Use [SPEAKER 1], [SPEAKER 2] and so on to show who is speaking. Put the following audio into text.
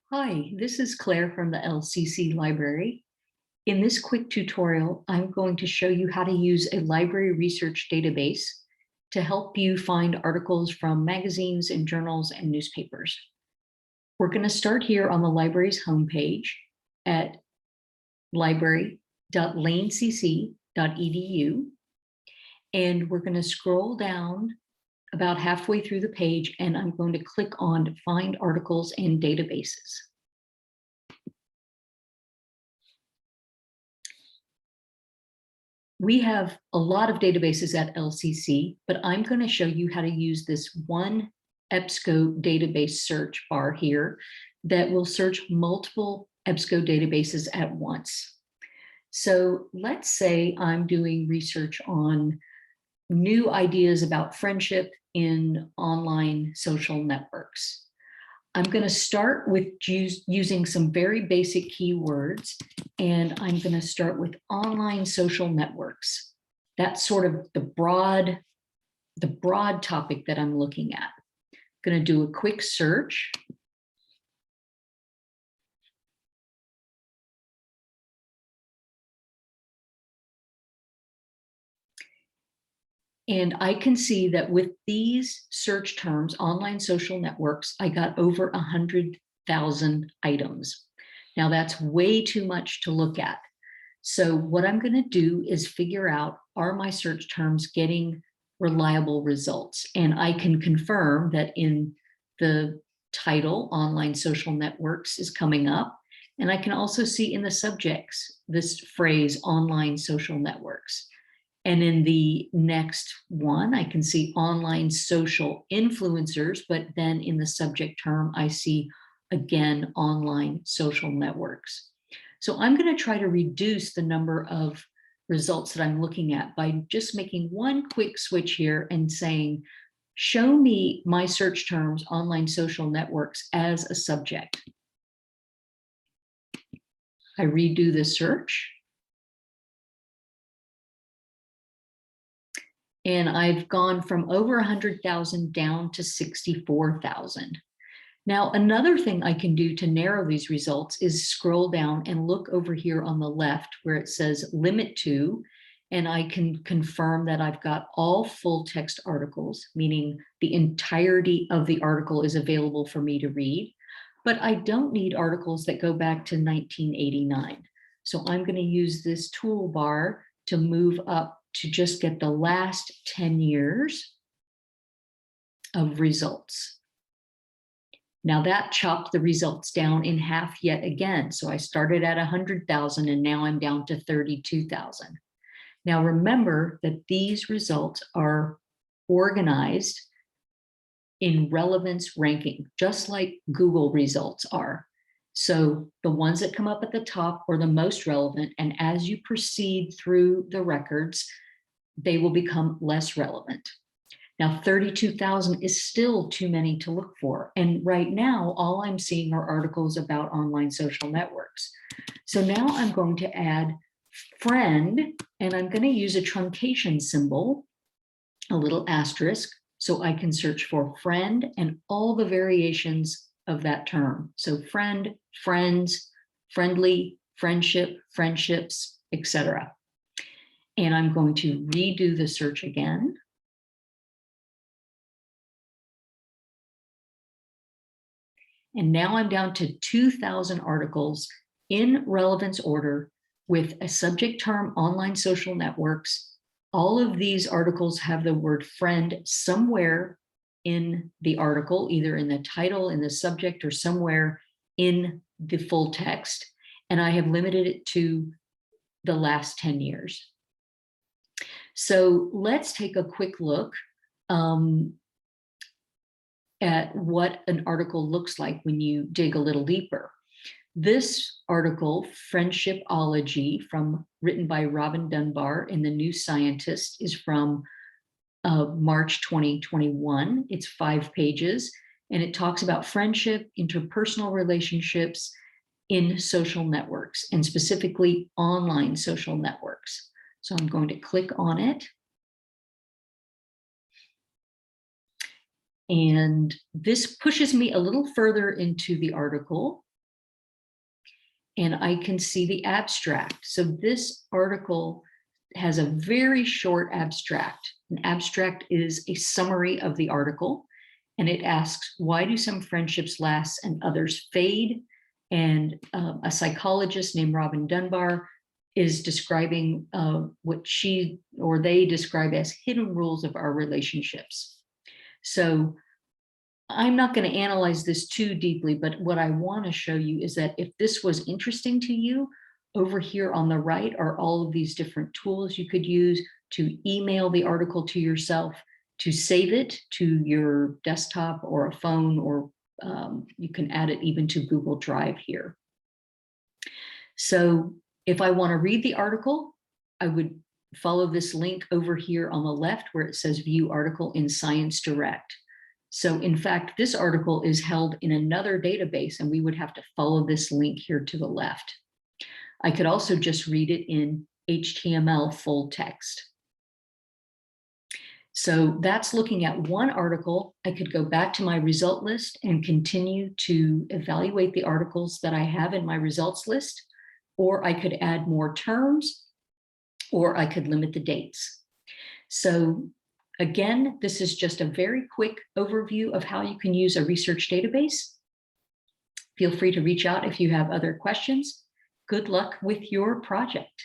[SPEAKER 1] Hi, this is Claire from the LCC Library. In this quick tutorial, I'm going to show you how to use a library research database to help you find articles from magazines and journals and newspapers. We're going to start here on the library's homepage at library.lanecc.edu, and we're going to scroll down about halfway through the page, and I'm going to click on Find Articles and Databases. We have a lot of databases at LCC, but I'm going to show you how to use this one EBSCO database search bar here that will search multiple EBSCO databases at once. So let's say I'm doing research on new ideas about friendship in online social networks. I'm going to start with using some very basic keywords, and I'm going to start with online social networks. That's sort of the broad topic that I'm looking at. I'm going to do a quick search. And I can see that with these search terms, online social networks, I got over 100,000 items. Now that's way too much to look at. So what I'm going to do is figure out, are my search terms getting reliable results? And I can confirm that in the title, online social networks is coming up. And I can also see in the subjects, this phrase, online social networks. And in the next one, I can see online social influencers, but then in the subject term, I see again, online social networks. So I'm going to try to reduce the number of results that I'm looking at by just making one quick switch here and saying, show me my search terms, online social networks, as a subject. I redo the search. And I've gone from over 100,000 down to 64,000. Now, another thing I can do to narrow these results is scroll down and look over here on the left where it says limit to, and I can confirm that I've got all full text articles, meaning the entirety of the article is available for me to read, but I don't need articles that go back to 1989. So I'm going to use this toolbar to move up to just get the last 10 years of results. Now that chopped the results down in half yet again. So I started at 100,000 and now I'm down to 32,000. Now remember that these results are organized in relevance ranking, just like Google results are. So the ones that come up at the top are the most relevant, and as you proceed through the records, they will become less relevant. Now, 32,000 is still too many to look for. And right now, all I'm seeing are articles about online social networks. So now I'm going to add friend, and I'm going to use a truncation symbol, a little asterisk, so I can search for friend and all the variations of that term. So friend, friends, friendly, friendship, friendships, etc. And I'm going to redo the search again. And now I'm down to 2,000 articles in relevance order with a subject term, online social networks. All of these articles have the word friend somewhere in the article, either in the title, in the subject, or somewhere in the full text. And I have limited it to the last 10 years. So let's take a quick look at what an article looks like when you dig a little deeper. This article, Friendshipology, written by Robin Dunbar in the New Scientist, is from March 2021. It's 5 pages, and it talks about friendship, interpersonal relationships in social networks, and specifically online social networks. So I'm going to click on it. And this pushes me a little further into the article. and I can see the abstract. So this article has a very short abstract. An abstract is a summary of the article, and it asks, why do some friendships last and others fade? And a psychologist named Robin Dunbar is describing what she or they describe as hidden rules of our relationships. So I'm not going to analyze this too deeply, but what I want to show you is that if this was interesting to you, over here on the right are all of these different tools you could use to email the article to yourself, to save it to your desktop or a phone, or you can add it even to Google Drive here. So if I want to read the article, I would follow this link over here on the left where it says view article in Science Direct. So in fact, this article is held in another database, and we would have to follow this link here to the left. I could also just read it in HTML full text. So that's looking at one article. I could go back to my result list and continue to evaluate the articles that I have in my results list, or I could add more terms, or I could limit the dates. So again, this is just a very quick overview of how you can use a research database. Feel free to reach out if you have other questions. Good luck with your project.